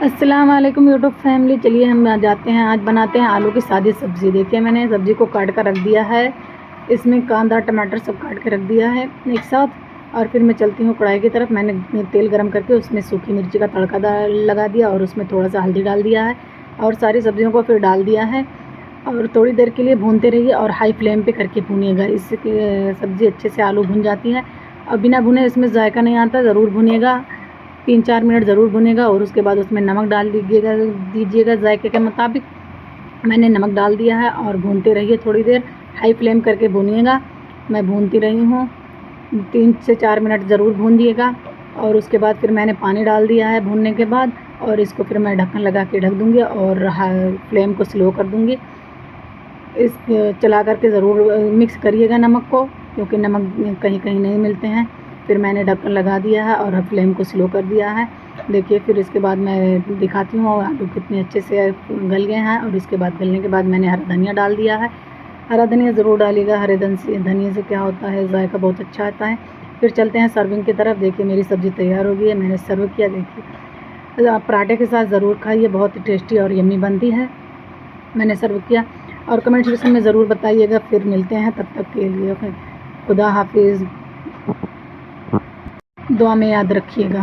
अस्सलाम वालेकुम YouTube family. चलिए हम जाते हैं, आज बनाते हैं आलू की सादी सब्ज़ी। देखिए मैंने सब्ज़ी को काट कर रख दिया है, इसमें कांदा टमाटर सब काट के रख दिया है एक साथ। और फिर मैं चलती हूँ कढ़ाई की तरफ। मैंने तेल गरम करके उसमें सूखी मिर्ची का तड़का लगा दिया और उसमें थोड़ा सा हल्दी डाल दिया है और सारी सब्ज़ियों को फिर डाल दिया है और थोड़ी देर के लिए भूनते रहिए और हाई फ्लेम पे करके भूनिएगा। इससे सब्ज़ी अच्छे से आलू भुन जाती है और बिना भुने इसमें जायका नहीं आता। ज़रूर भुनिएगा, 3-4 मिनट ज़रूर भुनेगा और उसके बाद उसमें नमक डाल दीजिएगा जायके के मुताबिक। मैंने नमक डाल दिया है और भूनते रहिए थोड़ी देर, हाई फ्लेम करके भूनिएगा। मैं भूनती रही हूँ, 3 से 4 मिनट ज़रूर भून दिएगा। और उसके बाद फिर मैंने पानी डाल दिया है भूनने के बाद और इसको फिर मैं ढक्कन लगा के ढक दूँगी और फ्लेम को स्लो कर दूँगी। इस चला करके ज़रूर मिक्स करिएगा नमक को, क्योंकि नमक कहीं कहीं नहीं मिलते हैं। फिर मैंने ढक्कन लगा दिया है और फ्लेम को स्लो कर दिया है। देखिए फिर इसके बाद मैं दिखाती हूँ आलू कितने अच्छे से गल गए हैं। और इसके बाद गलने के बाद मैंने हरा धनिया डाल दिया है। हरा धनिया ज़रूर डालिएगा, हरे धनिया से क्या होता है, जायका बहुत अच्छा आता है। फिर चलते हैं सर्विंग की तरफ। देखिए मेरी सब्ज़ी तैयार हो गई है, मैंने सर्व किया। देखिए आप पराठे के साथ ज़रूर खाइए, बहुत ही टेस्टी और यम्मी बनती है। मैंने सर्व किया और कमेंट सेक्शन में ज़रूर बताइएगा। फिर मिलते हैं, तब तक के लिए खुदा हाफिज़, दुआ में याद रखिएगा।